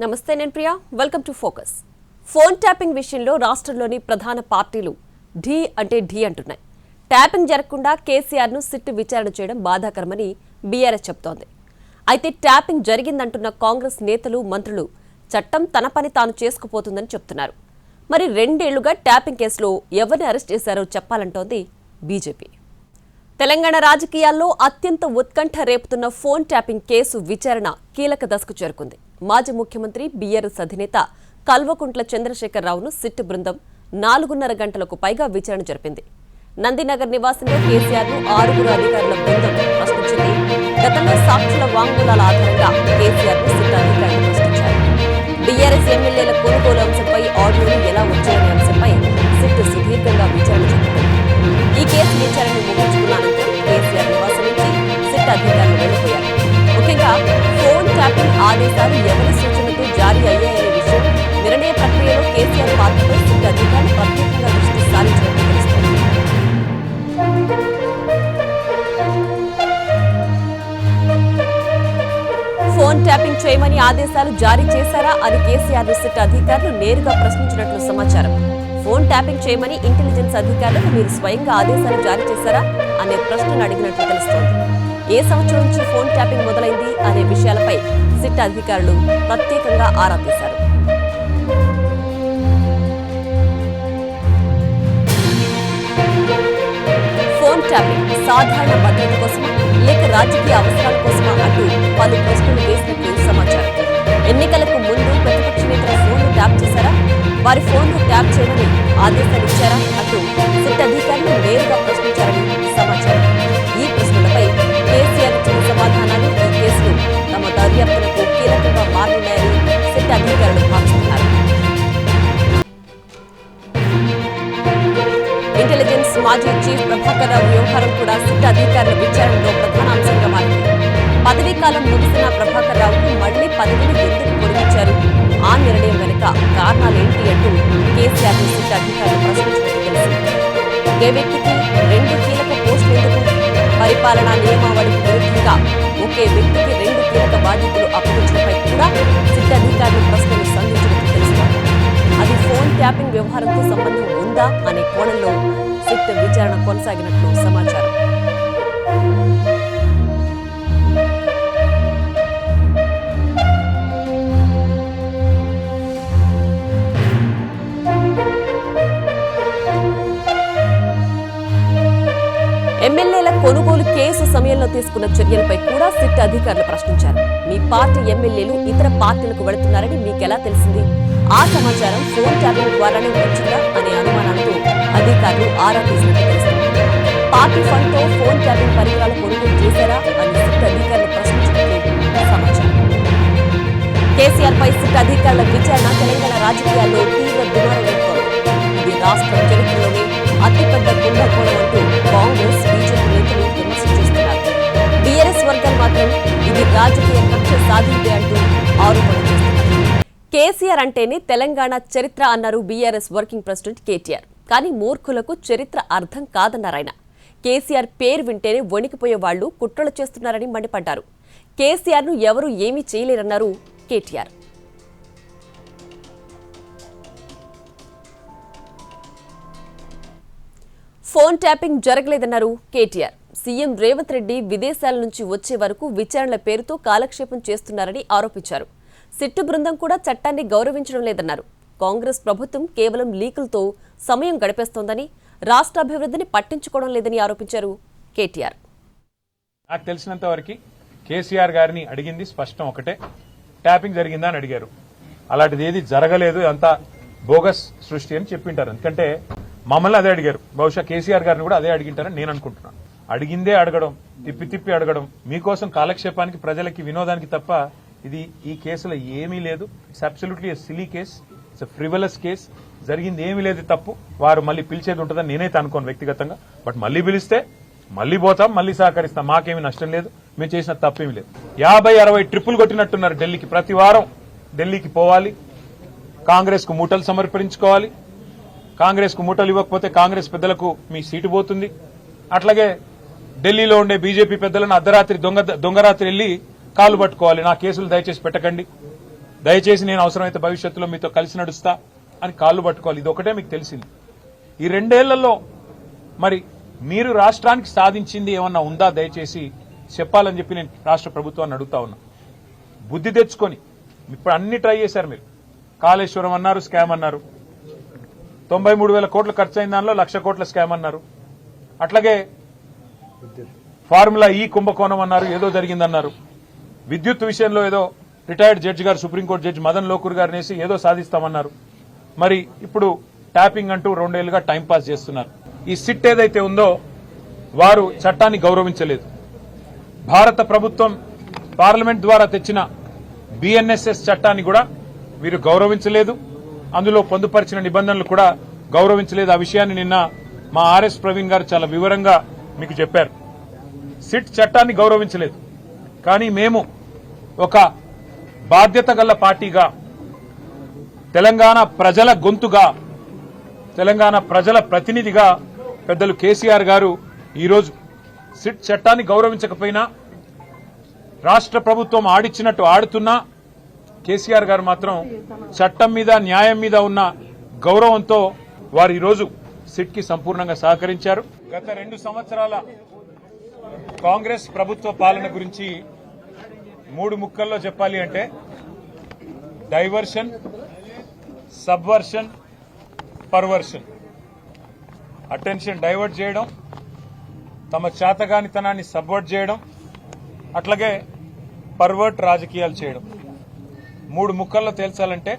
నమస్తే నేను Priya welcome to focus. Phone tapping విషయంలో రాష్ట్రంలోని ప్రధాన పార్టీలు ఢీ అంటే ఢీ అంటున్నాయి. ట్యాపింగ్ జరగకుండా కేసీఆర్ను సిట్ విచారణ చేయడం బాధాకరమని బీఆర్ఎస్ చెబుతోంది. అయితే ట్యాపింగ్ జరిగిందంటున్న కాంగ్రెస్ నేతలు మంత్రులు చట్టం తన పని తాను చేసుకుపోతుందని చెప్తున్నారు. మరి 2 ఏళ్లుగా ట్యాపింగ్ కేసులో ఎవరిని అరెస్ట్ చేశారో చెప్పాలంటోంది బీజేపీ. తెలంగాణ రాజకీయాల్లో అత్యంత ఉత్కంఠ రేపుతున్న ఫోన్ ట్యాపింగ్ కేసు విచారణ కీలక దశకు చేరుకుంది. మాజీ ముఖ్యమంత్రి బీఆర్ఎస్ అధినేత కల్వకుంట్ల చంద్రశేఖరరావును సిట్ బృందం 4.5 గంటలకు పైగా విచారణ జరిపింది. నందినగర్ నివాసంలో కేసీఆర్ను 6 అధికారుల బృందం ప్రశ్నించింది. గతంలో సాక్షుల వాంగ్మూలాల ఆధారంగా కేసీఆర్ను సిట్ అధికారులు ప్రశ్నించారు. బీఆర్ఎస్ ఎమ్మెల్యేల కొనుగోలు అంశంపై ఆడియోలు ఎలా వచ్చాయనే అంశంపై సిట్ సుదీర్ఘంగా విచారణ జరిపింది. ఈ కేసు విచారణను ముగించుకున్న అనంతరం కేసీఆర్ నివాసం నుంచి సిట్ అధికారులు వెళ్లిపోయారు. ముఖ్యంగా ఫోన్ ట్యాపింగ్ ఆదేశాలు ఎవరి సూచనతో జారీ అయ్యాయనే విషయం, నిర్ణయ ప్రక్రియలో కేసీఆర్ పాత్రపై సిట్ అధికారులు ప్రత్యేకంగా దృష్టి సారించినట్టు తెలుస్తోంది. ఫోన్ ట్యాపింగ్ చేయమని ఆదేశాలు జారీ చేశారా అని కేసీఆర్ సిట్ అధికారులు నేరుగా ప్రశ్నించినట్లు సమాచారం. ఫోన్ ట్యాపింగ్ చేయమని ఇంటెలిజెన్స్ అధికారులకు మీరు స్వయంగా ఆదేశాలు జారీ చేశారా అనే ప్రశ్నలు అడిగినట్లు తెలుస్తోంది. ఏ సంవత్సరం నుంచి ఫోన్ ట్యాపింగ్ మొదలైంది అనే విషయాలపై సిట్ అధికారులు ప్రత్యేకంగా ఆరా తీశారు. ఫోన్ ట్యాపింగ్ సాధారణ భద్రత కోసమా లేక రాజకీయ అవసరాల కోసమా అంటూ పలు ప్రశ్నలు వేసినట్లు సమాచారం. ఎన్నికలకు ముందు ప్రతిపక్ష నేతల ఫోన్ను ట్యాప్ చేశారా, వారి ఫోన్ను ట్యాప్ చేయమని ఆదేశాలు ఇచ్చారా అంటూ సిట్ అధికారులు నేరుగా ప్రశ్నించారని సమాచారం. ఈ ప్రశ్నలపై కేసీఆర్ ఇచ్చిన సమాధానాలు ఈ కేసులు తమ దర్యాప్తులకు కీలకంగా మారనున్నాయని సిట్ అధికారులు భావిస్తున్నారు. ఇంటెలిజెన్స్ మాజీ చీఫ్ ప్రభాకర్ రావు వ్యవహారం కూడా సిట్ అధికారుల విచారణలో ప్రధాన అంశంగా మారింది. పదవీ కాలం ముగిసిన ప్రభాకర్ రావుకు మళ్లీ పదవిని ఎందుకు పొడిగించారు, ఆ నిర్ణయం వెనుక కారణాలేంటి అంటూ కేసీఆర్ సిట్ అధికారులు ప్రశ్నించినట్టు తెలిసింది. ఒకే వ్యక్తికి 2 కీలక పోస్టులు ఎందుకు, పరిపాలనా నియమావళికి విరుద్ధంగా ఒకే వ్యక్తికి 2 కీలక బాధ్యతలు అప్పగించడంపై కూడా సిట్ అధికారులు ప్రశ్నలు సంధించినట్టు తెలుస్తోంది. అది ఫోన్ ట్యాపింగ్ వ్యవహారంతో సంబంధం ఉందా అనే కోణంలో సిట్ విచారణ కొనసాగినట్లు సమాచారం. ఎమ్మెల్యేల కొనుగోలు కేసు సమయంలో తీసుకున్న చర్యలపై కూడా సిట్ అధికారులు ప్రశ్నించారు. మీ పార్టీ ఎమ్మెల్యేలు ఇతర పార్టీలకు వెళుతున్నారని మీకెలా తెలిసింది, ఆ సమాచారం ఫోన్ ట్యాపింగ్ ద్వారానే వచ్చిందా అనే అనుమానాలతో అధికారులు ఆరా తీసినట్టు తెలుస్తుంది. పార్టీ ఫండ్తో ఫోన్ ట్యాపింగ్ పరికరాలు కొనుగోలు చేశారా అని సిట్ అధికారులు ప్రశ్నించినట్లు సమాచారం. కేసీఆర్ పై సిట్ అధికారుల విచారణ తెలంగాణ రాజకీయాల్లో తీవ్ర దుమారం రేపుతోంది. ఇది రాష్ట్రం చరిత్రలోనే అతిపెద్ద కుంభకోణం అంటూ కాంగ్రెస్, బీజేపీ నేతలు విమర్శలు చేస్తున్నారు. బీఆర్ఎస్ వర్గాలు మాత్రం ఇది రాజకీయ కక్ష సాధింపే అంటూ ఆరోపణలు చేస్తున్నారు. కేసీఆర్ అంటేనే తెలంగాణ చరిత్ర అన్నారు బీఆర్ఎస్ వర్కింగ్ ప్రెసిడెంట్ కేటీఆర్. కానీ మూర్ఖులకు చరిత్ర అర్థం కాదన్నారాయన. కేసీఆర్ పేరు వింటేనే వణికిపోయే వాళ్లు కుట్రలు చేస్తున్నారని మండిపడ్డారు. కేసీఆర్ను ఎవరూ ఏమీ చేయలేరన్నారు కేటీఆర్. ఫోన్ ట్యాపింగ్ జరగలేదన్నారు కేటీఆర్. సీఎం రేవంత్ రెడ్డి విదేశాల నుంచి వచ్చే వరకు విచారణల పేరుతో కాలక్షేపం చేస్తున్నారని ఆరోపించారు. సిట్టు బృందం కూడా చట్టాన్ని గౌరవించడం లేదన్నారు. కాంగ్రెస్ ప్రభుత్వం కేవలం లీకులతో సమయం గడిపేస్తోందని, రాష్ట్ర అభివృద్ధిని పట్టించుకోవడం లేదని ఆరోపించారు కేటీఆర్. నాకు తెలిసినంత వరకు కేసీఆర్ గారిని అడిగింది స్పష్టం ఒకటే, ట్యాపింగ్ జరిగిందా అని అడిగారు. అలాంటిది ఏది జరగలేదు, అంతా బోగస్ సృష్టి అని చెప్పింటారు. ఎందుకంటే మమ్మల్ని అదే అడిగారు, బహుశా కేసీఆర్ గారిని కూడా అదే అడిగింటారని నేను అనుకుంటున్నాను. అడిగిందే అడగడం, తిప్పి అడగడం, మీకోసం కాలక్షేపానికి, ప్రజలకి వినోదానికి తప్ప ఇది ఈ కేసులో ఏమీ లేదు. It's absolutely a silly case, it's a frivolous case. జరిగింది ఏమీ లేదు, తప్పు. వారు మళ్ళీ పిలిచేది ఉంటుందని నేనైతే అనుకోను వ్యక్తిగతంగా. బట్ మళ్ళీ పిలిస్తే మళ్ళీ పోతాం, మళ్ళీ సహకరిస్తాం, మాకేమీ నష్టం లేదు, మేము చేసిన తప్పేమీ లేదు. 50-60 ట్రిప్పులు కొట్టినట్టున్నారు ఢిల్లీకి. ప్రతి వారం ఢిల్లీకి పోవాలి, కాంగ్రెస్ కు మూటలు సమర్పించుకోవాలి. కాంగ్రెస్ కు మూటలు ఇవ్వకపోతే కాంగ్రెస్ పెద్దలకు మీ సీటు పోతుంది. అట్లాగే ఢిల్లీలో ఉండే బీజేపీ పెద్దలను అర్ధరాత్రి దొంగరాత్రి వెళ్లి కాలు పట్టుకోవాలి, నా కేసులు దయచేసి పెట్టకండి, దయచేసి నేను అవసరమైతే భవిష్యత్తులో మీతో కలిసి నడుస్తా అని కాళ్ళు పట్టుకోవాలి. ఇది ఒకటే మీకు తెలిసింది. ఈ 2 ఏళ్లలో మరి మీరు రాష్ట్రానికి సాధించింది ఏమన్నా ఉందా దయచేసి చెప్పాలని చెప్పి నేను రాష్ట్ర ప్రభుత్వాన్ని అడుగుతా ఉన్నా. బుద్ధి తెచ్చుకొని ఇప్పుడు అన్ని ట్రై చేశారు మీరు. కాళేశ్వరం అన్నారు, స్కామ్ అన్నారు. 93,000 కోట్లు ఖర్చు అయిన దానిలో 1,00,000 కోట్ల స్కామ్ అన్నారు. అట్లాగే ఫార్ములా ఈ కుంభకోణం అన్నారు, ఏదో జరిగిందన్నారు. విద్యుత్ విషయంలో ఏదో రిటైర్డ్ జడ్జి గారు, సుప్రీంకోర్టు జడ్జి మదన్ లోకూర్ గారిని వేసి ఏదో సాధిస్తామన్నారు. మరి ఇప్పుడు ట్యాపింగ్ అంటూ 2 ఏళ్లుగా టైంపాస్ చేస్తున్నారు. ఈ సిట్ ఏదైతే ఉందో వారు చట్టాన్ని గౌరవించలేదు. భారత ప్రభుత్వం పార్లమెంట్ ద్వారా తెచ్చిన బిఎన్ఎస్ఎస్ చట్టాన్ని కూడా వీరు గౌరవించలేదు. అందులో పొందుపరిచిన నిబంధనలు కూడా గౌరవించలేదు. ఆ విషయాన్ని నిన్న మా ఆర్ఎస్ ప్రవీణ్ గారు చాలా వివరంగా మీకు చెప్పారు. సిట్ చట్టాన్ని గౌరవించలేదు. కానీ మేము ఒక బాధ్యత గల పార్టీగా, తెలంగాణ ప్రజల గొంతుగా, తెలంగాణ ప్రజల ప్రతినిధిగా పెద్దలు కేసీఆర్ గారు ఈరోజు సిట్ చట్టాన్ని గౌరవించకపోయినా, రాష్ట్ర ప్రభుత్వం ఆడిచ్చినట్టు ఆడుతున్నా కేసీఆర్ గారు మాత్రం చట్టం మీద, న్యాయం మీద ఉన్న గౌరవంతో వారు ఈరోజు సిట్ కి సంపూర్ణంగా సహకరించారు. గత 2 సంవత్సరాల కాంగ్రెస్ ప్రభుత్వ పాలన గురించి 3 ముక్కల్లో చెప్పాలి అంటే diversion, Subversion, perversion. Attention divert చేయడం, తమ చేతగానితనాన్ని సబ్వర్ట్ చేయడం, అట్లాగే పర్వర్ట్ రాజకీయాలు చేయడం. 3 ముక్కల్లో తేల్చాలంటే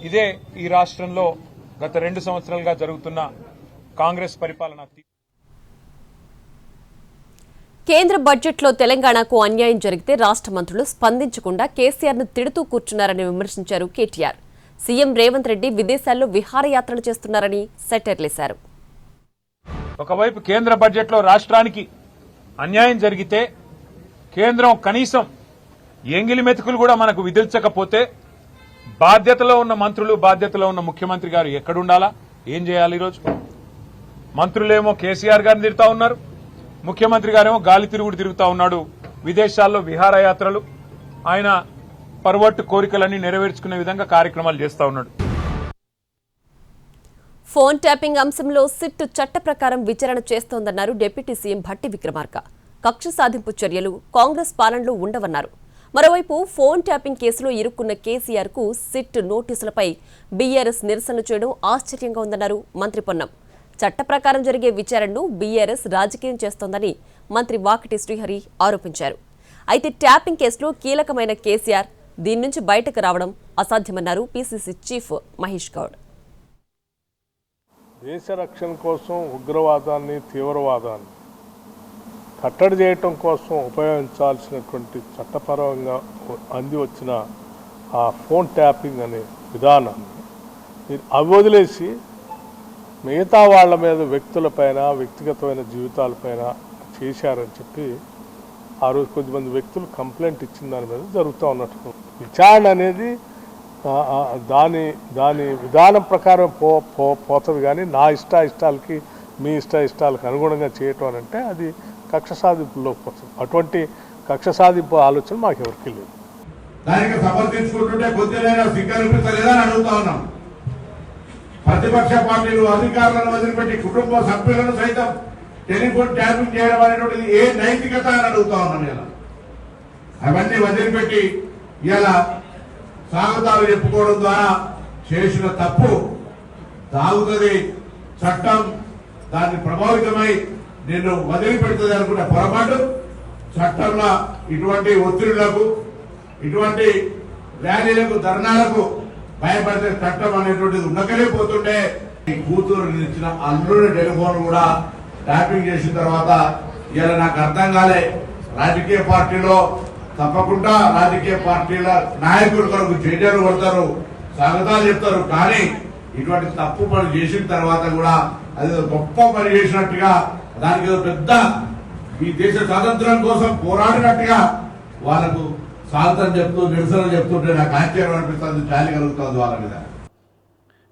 ఇదే ఈ రాష్ట్రంలో గత 2 సంవత్సరాలుగా జరుగుతున్న కాంగ్రెస్ పరిపాలన. కేంద్ర బడ్జెట్లో తెలంగాణకు అన్యాయం జరిగితే రాష్ట్ర మంత్రులు స్పందించకుండా కేసీఆర్ను తిడుతూ కూర్చున్నారని విమర్శించారు కేటీఆర్. సీఎం రేవంత్ రెడ్డి విదేశాల్లో విహారయాత్రలు చేస్తున్నారని సెటైర్లేశారు. ఒకవైపు కేంద్ర బడ్జెట్లో రాష్ట్రానికి అన్యాయం జరిగితే కేంద్రం కనీసం ఎంగిలి మెతుకులు కూడా మనకు విధించకపోతే బాధ్యతలో ఉన్న మంత్రులు, బాధ్యతలో ఉన్న ముఖ్యమంత్రి గారు ఎక్కడుండాలా, ఏం చేయాలి? ఈరోజు మంత్రులేమో కేసీఆర్ గారిని తిరుగుతా ఉన్నారు, ముఖ్యమంత్రి గారేమో గాలి తిరుగుడు తిరుగుతా ఉన్నాడు. విదేశాల్లో విహారయాత్రలు, ఆయన పర్వట్టు కోరికలన్నీ నెరవేర్చుకునే విధంగా కార్యక్రమాలు చేస్తా ఉన్నాడు. ఫోన్ ట్యాపింగ్ అంశంలో సిట్ చట్ట ప్రకారం విచారణ చేస్తోందన్నారు డిప్యూటీ సీఎం భట్టి విక్రమార్క. కక్ష సాధింపు చర్యలు కాంగ్రెస్ పాలనలో ఉండవన్నారు. మరోవైపు ఫోన్ ట్యాపింగ్ కేసులో ఇరుక్కున్న కేసీఆర్ కు సిట్ నోటీసులపై బీఆర్ఎస్ నిరసనలు చేయడం ఆశ్చర్యంగా ఉందన్నారు మంత్రి పొన్నం. చట్ట ప్రకారం జరిగే విచారణను బీఆర్ఎస్ రాజకీయం చేస్తోందని మంత్రి వాకిటి శ్రీహరి ఆరోపించారు. అయితే ట్యాపింగ్ కేసులో కీలకమైన కేసీఆర్ దీని నుంచి బయటకు రావడం అసాధ్యమన్నారు పీసీసీ చీఫ్ మహేష్ గౌడ్. దేశ రక్షణ కోసం ఉగ్రవాదాన్ని, తీవ్రవాదాన్ని కట్టడి చేయటం కోసం ఉపయోగించాల్సినటువంటి చట్టపరంగా అంది వచ్చిన ఆ ఫోన్ ట్యాపింగ్ అనే విధానాన్ని మీరు వదిలేసి మిగతా వాళ్ళ మీద, వ్యక్తులపైన, వ్యక్తిగతమైన జీవితాలపైన చేశారని చెప్పి ఆ రోజు కొద్దిమంది వ్యక్తులు కంప్లైంట్ ఇచ్చిన దాని మీద జరుగుతూ ఉన్నట్టు. విచారణ అనేది దాని విధానం ప్రకారం పోతుంది. కానీ నా ఇష్టాలకి, మీ ఇష్టాలకు అనుగుణంగా చేయటం అని అంటే అది కక్ష సాధింపులోకి పోతుంది. అటువంటి కక్ష సాధింపు ఆలోచన మాకు ఎవరికి లేదు. దానికి సమర్థించుకుంటుంటే కొద్దిగా సిగ్గనిపించలేదని అడుగుతా ఉన్నాం. ప్రతిపక్ష పార్టీలు అధికారులను వదిలిపెట్టి కుటుంబ సభ్యులను సైతం టెలిఫోన్ ట్యాపింగ్ చేయడం అనేటువంటిది ఏ నైతికత అని అడుగుతా ఉన్నాం. ఇలా అవన్నీ వదిలిపెట్టి ఇలా సాగుతాలు చెప్పుకోవడం ద్వారా చేసిన తప్పు తాగుతుంది. చట్టం దాన్ని ప్రభావితమై నిన్ను వదిలిపెడుతుంది అనుకున్న పొరపాటు. చట్టంలో ఇటువంటి ఒత్తిడులకు, ఇటువంటి ర్యాలీలకు, ధర్నాలకు భయపడితే చట్టం అనేటువంటిది ఉండకలేకపోతుండే. ఈ కూతురు ఇచ్చిన అల్లుడి టెలిఫోన్ కూడా ట్యాపింగ్ చేసిన తర్వాత ఇలా నాకు అర్థం కాలే. రాజకీయ పార్టీలో తప్పకుండా రాజకీయ పార్టీల నాయకుల కొరకు చర్యలు కొడతారు, స్వాగతాలు చెప్తారు. కానీ ఇటువంటి తప్పు పని చేసిన తర్వాత కూడా అది గొప్ప పని చేసినట్టుగా, దానికి పెద్ద ఈ దేశ స్వాతంత్రం కోసం పోరాడినట్టుగా వాళ్ళకు స్వాగతం చెప్తూ, నిరసన చెప్తుంటే నాకు ఆశ్చర్యం అనిపిస్తుంది, జాలి కలుగుతుంది వాళ్ళ మీద.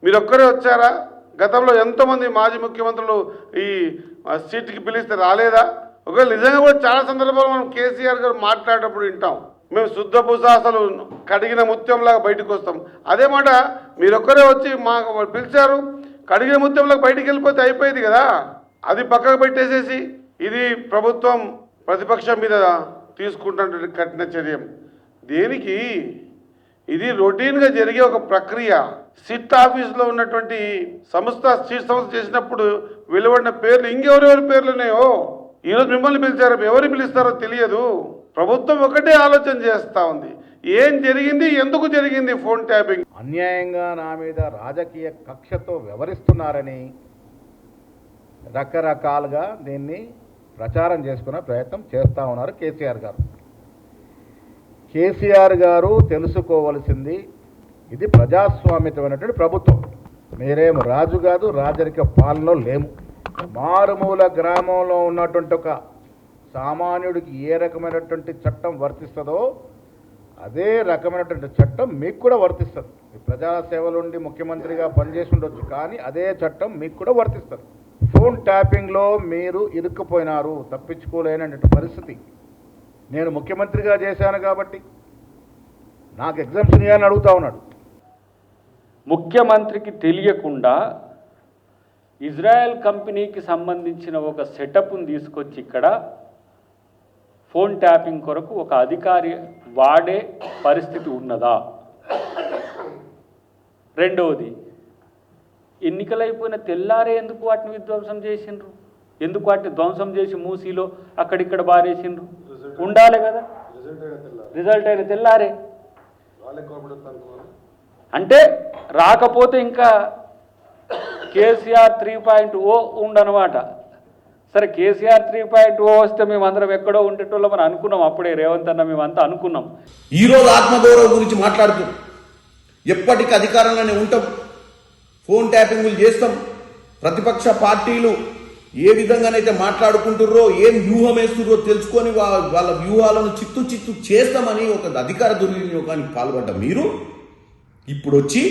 మీరు ఒక్కరే వచ్చారా? గతంలో ఎంతోమంది మాజీ ముఖ్యమంత్రులు ఈ సీట్కి పిలిస్తే రాలేదా? ఒకవేళ నిజంగా కూడా చాలా సందర్భాలు మనం కేసీఆర్ గారు మాట్లాడేటప్పుడు వింటాం. మేము శుద్ధపూస అసలు కడిగిన ముత్యంలాగా బయటకు వస్తాం. అదే మాట మీరొక్కరే వచ్చి మాకు పిలిచారు, కడిగిన ముత్యంలాగా బయటికి వెళ్ళిపోతే అయిపోయేది కదా. అది పక్కకు పెట్టేసేసి ఇది ప్రభుత్వం ప్రతిపక్షం మీద తీసుకుంటున్న కఠిన చర్య దేనికి? ఇది రొటీన్గా జరిగే ఒక ప్రక్రియ. సిట్ ఆఫీస్లో ఉన్నటువంటి సిట్ సంస్థ చేసినప్పుడు వెలువడిన పేర్లు ఇంకెవరెవరి పేర్లు ఉన్నాయో ఈరోజు మిమ్మల్ని పిలిచారు, ఎవరు పిలుస్తారో తెలియదు. ప్రభుత్వం ఒకటే ఆలోచన చేస్తూ ఉంది, ఏం జరిగింది, ఎందుకు జరిగింది ఫోన్ ట్యాపింగ్. అన్యాయంగా నా మీద రాజకీయ కక్షతో వ్యవహరిస్తున్నారని రకరకాలుగా దీన్ని ప్రచారం చేసుకునే ప్రయత్నం చేస్తూ ఉన్నారు కేసీఆర్ గారు. కేసీఆర్ గారు తెలుసుకోవలసింది, ఇది ప్రజాస్వామ్యమైనటువంటి ప్రభుత్వం. మీరేం రాజు కాదు, రాజరిక పాలనలో లేము. మారుమూల గ్రామంలో ఉన్నటువంటి ఒక సామాన్యుడికి ఏ రకమైనటువంటి చట్టం వర్తిస్తుందో అదే రకమైనటువంటి చట్టం మీకు కూడా వర్తిస్తుంది. ప్రజాసేవలుండి ముఖ్యమంత్రిగా పనిచేసి ఉండొచ్చు, కానీ అదే చట్టం మీకు కూడా వర్తిస్తుంది. ఫోన్ ట్యాపింగ్లో మీరు ఇరుక్కుపోయినారు, తప్పించుకోలేనటువంటి పరిస్థితి. నేను ముఖ్యమంత్రిగా చేశాను కాబట్టి నాకు ఎగ్జామ్షన్ ఇవ్వాలని అడుగుతా ఉన్నాడు. ముఖ్యమంత్రికి తెలియకుండా ఇజ్రాయెల్ కంపెనీకి సంబంధించిన ఒక సెటప్ను తీసుకొచ్చి ఇక్కడ ఫోన్ ట్యాపింగ్ కొరకు ఒక అధికారి వాడే పరిస్థితి ఉన్నదా? రెండవది, ఎన్నికలైపోయిన తెల్లారే ఎందుకు వాటిని విధ్వంసం చేసిండ్రు? ఎందుకు వాటిని ధ్వంసం చేసి మూసీలో అక్కడిక్కడ బారేసిండ్రు? ఉండాలి కదా, రిజల్ట్ అయిన తెల్లారే. అంటే రాకపోతే ఇంకా కేసీఆర్ 3.0 ఉండనమాట. సరే, కేసీఆర్ 3.0 వస్తే మేమందరం ఎక్కడో ఉండేటోళ్ళం మనం అనుకున్నాం. అప్పుడే రేవంత్ అన్న మేమంతా అనుకున్నాం. ఈరోజు ఆత్మగౌరవం గురించి మాట్లాడుతూ ఎప్పటికీ అధికారంలోనే ఉంటాం, ఫోన్ ట్యాపింగ్లు చేస్తాం, ప్రతిపక్ష పార్టీలు ఏ విధంగానైతే మాట్లాడుకుంటుర్రో, ఏం వ్యూహం వేస్తుర్రో తెలుసుకొని వాళ్ళ వ్యూహాలను చిత్తు చేస్తామని ఒక అధికార దుర్వినియోగానికి పాల్పడ్డ మీరు ఇప్పుడు వచ్చి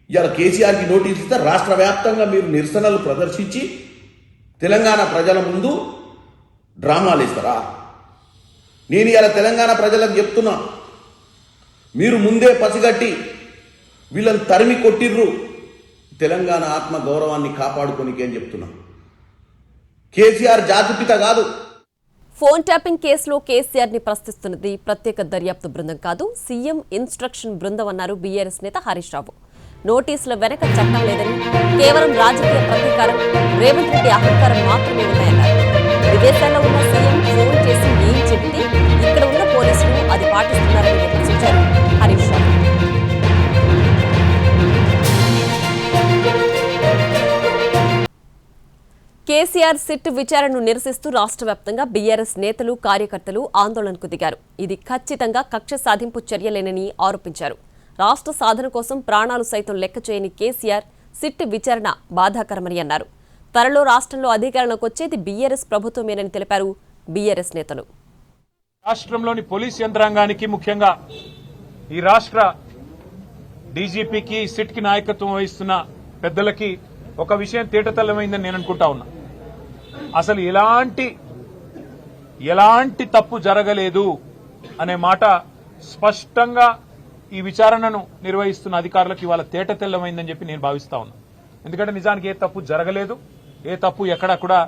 ఇలా కేసీఆర్కి నోటీస్ ఇస్తే రాష్ట్ర వ్యాప్తంగా మీరు నిరసనలు ప్రదర్శించి తెలంగాణ ప్రజల ముందు డ్రామాలు ఇస్తారా? నేను ఇలా తెలంగాణ ప్రజలకు చెప్తున్నా, మీరు ముందే పసిగట్టి వీళ్ళని తరిమి కొట్టిర్రు, తెలంగాణ ఆత్మ గౌరవాన్ని కాపాడుకోనికి అని చెప్తున్నా. కేసీఆర్ జాతిపిత కాదు. ఫోన్ ట్యాపింగ్ కేసులో కేసీఆర్ ని ప్రశ్నిస్తున్నది ప్రత్యేక దర్యాప్తు బృందం కాదు, సీఎం ఇన్స్ట్రక్షన్ బృందం అన్నారు బీఆర్ఎస్ నేత హరీష్ రావు. నోటీసుల వెనక చట్టం లేదని, కేవలం రాజకీయ ప్రతీకారం, రేవంత్ రెడ్డి అహంకారం మాత్రమే ఉన్నాయన్నారు. విదేశాల్లో ఉన్న సీఎం ఫోన్ చేసి ఏం చెబితే ఇక్కడ ఉన్న పోలీసులు అది పాటిస్తున్నారని విమర్శించారు హరీష్ రావు. కేసీఆర్ సిట్ విచారణను నిరసిస్తూ రాష్ట్ర వ్యాప్తంగా బీఆర్ఎస్ నేతలు, కార్యకర్తలు ఆందోళనకు దిగారు. ఇది ఖచ్చితంగా కక్ష సాధింపు చర్యలేనని ఆరోపించారు. రాష్ట్ర సాధన కోసం ప్రాణాలు సైతం లెక్క చేయని కేసీఆర్ సిట్ విచారణ బాధాకరమని అన్నారు. త్వరలో రాష్ట్రంలో అధికారంలోకి వచ్చేది బీఆర్ఎస్ ప్రభుత్వమేనని తెలిపారు బీఆర్ఎస్ నేతలు. రాష్ట్రంలోని పోలీస్ యంత్రాంగానికి, ముఖ్యంగా ఈ రాష్ట్ర డీజీపీకి, సిట్కి నాయకత్వం వహిస్తున్న పెద్దలకి ఒక విషయం తేటతెల్లమైందని నేను అనుకుంటా ఉన్నా. అసలు ఎలాంటి తప్పు జరగలేదు అనే మాట స్పష్టంగా ఈ విచారణను నిర్వహిస్తున్న అధికారులకు ఇవాళ తేటతెల్లమైందని చెప్పి నేను భావిస్తా ఉన్నా. ఎందుకంటే నిజానికి ఏ తప్పు జరగలేదు, ఏ తప్పు ఎక్కడా కూడా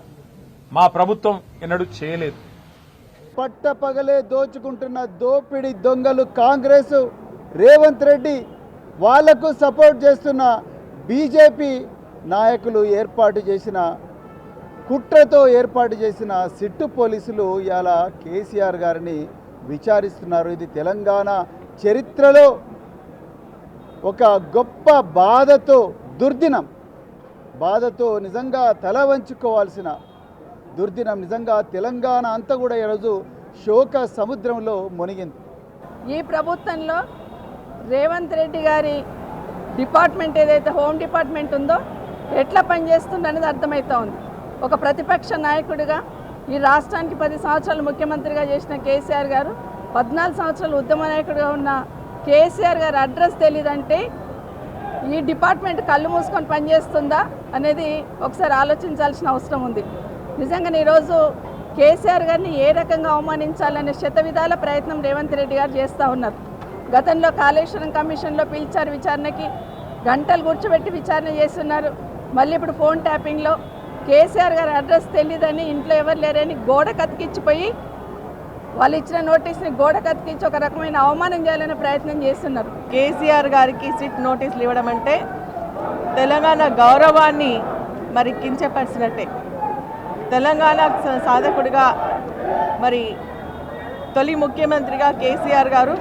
మా ప్రభుత్వం ఎన్నడూ చేయలేదు. పట్టపగలే దోచుకుంటున్న దోపిడి దొంగలు కాంగ్రెస్, రేవంత్ రెడ్డి, వాళ్లకు సపోర్ట్ చేస్తున్న బీజేపీ నాయకులు కుట్రతో ఏర్పాటు చేసిన సిట్టు పోలీసులు ఇలా కేసీఆర్ గారిని విచారిస్తున్నారు. ఇది తెలంగాణ చరిత్రలో ఒక గొప్ప బాధతో నిజంగా తల వంచుకోవాల్సిన దుర్దినం. నిజంగా తెలంగాణ అంతా కూడా ఈరోజు శోక సముద్రంలో మునిగింది. ఈ ప్రభుత్వంలో రేవంత్ రెడ్డి గారి డిపార్ట్మెంట్ ఏదైతే హోమ్ డిపార్ట్మెంట్ ఉందో ఎట్లా పనిచేస్తుందనేది అర్థమవుతా ఉంది. ఒక ప్రతిపక్ష నాయకుడిగా ఈ రాష్ట్రానికి 10 సంవత్సరాలు ముఖ్యమంత్రిగా చేసిన కేసీఆర్ గారు, 14 సంవత్సరాలు ఉద్యమ నాయకుడిగా ఉన్న కేసీఆర్ గారి అడ్రస్ తెలియదంటే ఈ డిపార్ట్మెంట్ కళ్ళు మూసుకొని పనిచేస్తుందా అనేది ఒకసారి ఆలోచించాల్సిన అవసరం ఉంది. నిజంగా ఈరోజు కేసీఆర్ గారిని ఏ రకంగా అవమానించాలనే శతవిధాల ప్రయత్నం రేవంత్ రెడ్డి గారు చేస్తూ ఉన్నారు. గతంలో కాళేశ్వరం కమిషన్లో పిలిచారు విచారణకి, గంటలు కూర్చోబెట్టి విచారణ చేస్తున్నారు. మళ్ళీ ఇప్పుడు ఫోన్ ట్యాపింగ్లో కేసీఆర్ గారి అడ్రస్ తెలియదని, ఇంట్లో ఎవరు లేరని గోడ కతికిచ్చిపోయి వాళ్ళు ఇచ్చిన నోటీస్ని గోడ కతికించి ఒక రకమైన అవమానం చేయాలనే ప్రయత్నం చేస్తున్నారు. కేసీఆర్ గారికి సిట్ నోటీసులు ఇవ్వడం అంటే తెలంగాణ గౌరవాన్ని మరి కించపరిచినట్టే. తెలంగాణ సాధకుడిగా మరి తొలి ముఖ్యమంత్రిగా కేసీఆర్ గారు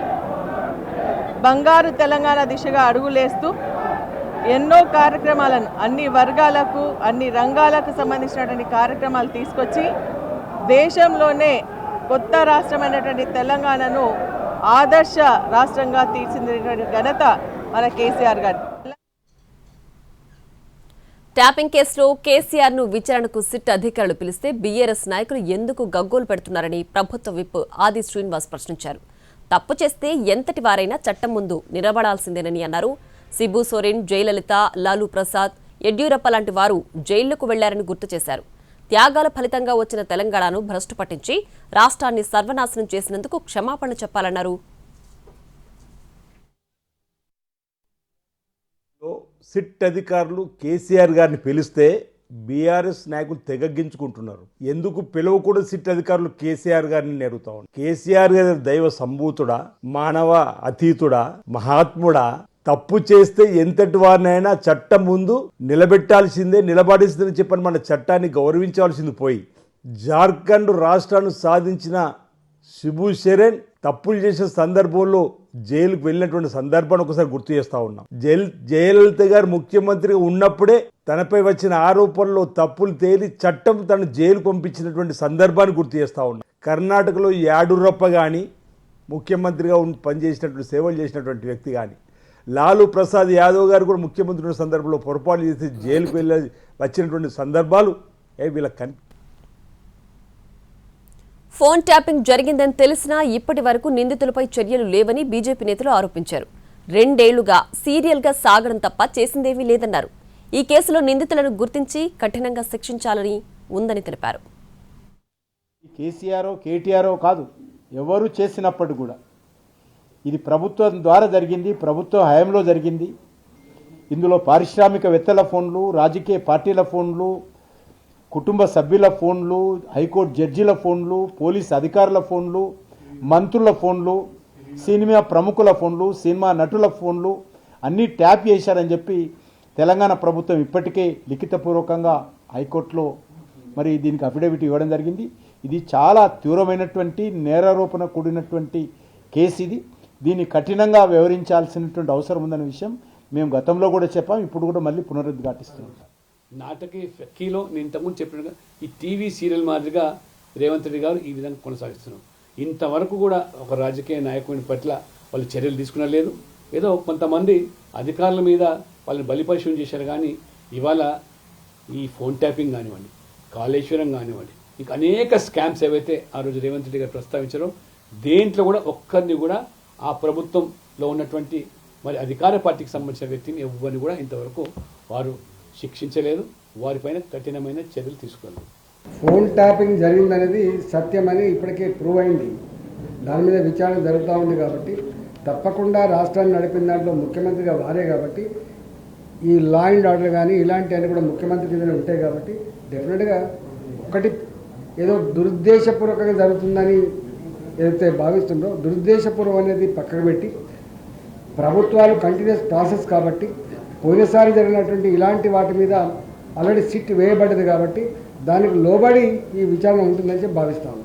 బంగారు తెలంగాణ దిశగా అడుగులేస్తూ ఎన్నో కార్యక్రమాలను అన్ని వర్గాలకు అన్ని రంగాలకు సంబంధించినటువంటి కార్యక్రమాలు తీసుకొచ్చి దేశంలోనే కొత్త రాష్ట్రమైనటువంటి తెలంగాణను ఆదర్శ రాష్ట్రంగా తీర్చిదిద్దినటువంటి ఘనత మన కేసీఆర్ గారు. ట్యాపింగ్ కేసులో కేసీఆర్ ను విచారణకు సిట్ అధికారులు పిలిస్తే బీఆర్ఎస్ నాయకులు ఎందుకు గగ్గోలు పెడుతున్నారని ప్రభుత్వ విప్ ఆది శ్రీనివాస్ ప్రశ్నించారు. తప్పు చేస్తే ఎంతటి వారైనా చట్టం ముందు నిలబడాల్సిందేనని అన్నారు. సిబు సోరెన్, జయలలిత, లాలూ ప్రసాద్, యడ్యూరప్ప లాంటి వారు జైళ్లకు వెళ్లారని గుర్తు చేశారు. త్యాగాల ఫలితంగా వచ్చిన తెలంగాణను భ్రష్టు పట్టించి రాష్ట్రాన్ని సర్వనాశనం చేసినందుకు క్షమాపణ చెప్పాలన్నారు. సిట్ అధికారులు కేసీఆర్ గారిని పిలిస్తే బీఆర్ఎస్ నాయకులు తెగగించుకుంటున్నారు. ఎందుకు పిలవకూడదు సిట్ అధికారులు కేసీఆర్ గారిని అడుగుతా ఉన్నారు. కేసీఆర్ గారి దైవ సంభూతుడా, మానవ అతీతుడా, మహాత్ముడా? తప్పు చేస్తే ఎంతటి వారినైనా చట్టం ముందు నిలబెట్టాల్సిందే, నిలబడేసిందని చెప్పని మన చట్టాన్ని గౌరవించాల్సింది పోయి జార్ఖండ్ రాష్ట్రాన్ని సాధించిన శిబు సోరెన్ తప్పులు చేసిన సందర్భంలో జైలుకు వెళ్ళినటువంటి సందర్భాన్ని ఒకసారి గుర్తు చేస్తా ఉన్నాం. జయలలిత గారు ముఖ్యమంత్రిగా ఉన్నప్పుడే తనపై వచ్చిన ఆరోపణలో తప్పులు తేలి చట్టం తను జైలు పంపించినటువంటి సందర్భాన్ని గుర్తు చేస్తా ఉన్నాం. కర్ణాటకలో యడ్యూరప్ప కానీ ముఖ్యమంత్రిగా పనిచేసినటువంటి సేవలు చేసినటువంటి వ్యక్తి కానీ, లాలూ ప్రసాద్ యాదవ్ గారు కూడా ముఖ్యమంత్రి ఉన్న సందర్భంలో పొరపాటు చేసి జైలుకు వెళ్ళి వచ్చినటువంటి సందర్భాలు వీళ్ళకి కనిపి. ఫోన్ ట్యాపింగ్ జరిగిందని తెలిసినా ఇప్పటి వరకు నిందితులపై చర్యలు లేవని బీజేపీ నేతలు ఆరోపించారు. 2 ఏళ్లుగా సీరియల్గా సాగడం తప్ప చేసిందేమీ లేదన్నారు. ఈ కేసులో నిందితులను గుర్తించి కఠినంగా శిక్షించాలని ఉందని తెలిపారు. కేసీఆర్ కేటీఆర్ కాదు, ఎవరు చేసినప్పటికీ కూడా ఇది ప్రభుత్వం ద్వారా జరిగింది, ప్రభుత్వ హయాంలో జరిగింది. ఇందులో పారిశ్రామికవేత్తల ఫోన్లు, రాజకీయ పార్టీల ఫోన్లు, కుటుంబ సభ్యుల ఫోన్లు, హైకోర్టు జడ్జిల ఫోన్లు, పోలీస్ అధికారుల ఫోన్లు, మంత్రుల ఫోన్లు, సినిమా ప్రముఖుల ఫోన్లు, సినిమా నటుల ఫోన్లు అన్నీ ట్యాప్ చేశారని చెప్పి తెలంగాణ ప్రభుత్వం ఇప్పటికే లిఖితపూర్వకంగా హైకోర్టులో మరి దీనికి అఫిడవిట్ ఇవ్వడం జరిగింది. ఇది చాలా తీవ్రమైనటువంటి నేరారోపణ కూడినటువంటి కేసు. ఇది దీన్ని కఠినంగా వ్యవహరించాల్సినటువంటి అవసరం ఉందనే విషయం మేము గతంలో కూడా చెప్పాం, ఇప్పుడు కూడా మళ్ళీ పునరుద్ఘాటిస్తున్నాం. నాటకీ ఫెక్కీలో నేను ఇంతకుముందు చెప్పినట్టుగా ఈ టీవీ సీరియల్ మాదిరిగా రేవంత్ రెడ్డి గారు ఈ విధంగా కొనసాగిస్తున్నారు. ఇంతవరకు కూడా ఒక రాజకీయ నాయకుని పట్ల వాళ్ళు చర్యలు తీసుకునలేదు. ఏదో కొంతమంది అధికారుల మీద వాళ్ళని బలిపశువులు చేశారు. కానీ ఇవాళ ఈ ఫోన్ ట్యాపింగ్ కానివ్వండి, కాళేశ్వరం కానివ్వండి, ఇంకా అనేక స్కామ్స్ ఏవైతే ఆ రోజు రేవంత్ రెడ్డి గారు ప్రస్తావించారో దేంట్లో కూడా ఒక్కరిని కూడా ఆ ప్రభుత్వంలో ఉన్నటువంటి మరి అధికార పార్టీకి సంబంధించిన వ్యక్తిని ఎవరిని కూడా ఇంతవరకు వారు శిక్షించలేదు. వారిపైన కఠినమైన చర్యలు తీసుకోలేదు. ఫోన్ ట్యాపింగ్ జరిగిందనేది సత్యమని ఇప్పటికే ప్రూవ్ అయింది. దాని మీద విచారణ జరుగుతూ ఉంది. కాబట్టి తప్పకుండా రాష్ట్రాన్ని నడిపిన దాంట్లో ముఖ్యమంత్రిగా వారే కాబట్టి ఈ లా అండ్ ఆర్డర్ కానీ ఇలాంటివన్నీ కూడా ముఖ్యమంత్రి కిందనే ఉంటాయి. కాబట్టి డెఫినెట్గా ఒకటి ఏదో దురుద్దేశపూర్వకంగా జరుగుతుందని ఏదైతే భావిస్తుందో దురుద్దేశపూర్వం అనేది పక్కకు పెట్టి ప్రభుత్వాలు కంటిన్యూస్ ప్రాసెస్ కాబట్టి పోయినసారి జరిగినటువంటి ఇలాంటి వాటి మీద ఆల్రెడీ సిట్ వేయబడ్డది కాబట్టి దానికి లోబడి ఈ విచారణ ఉంటుందని చెప్పి భావిస్తాము.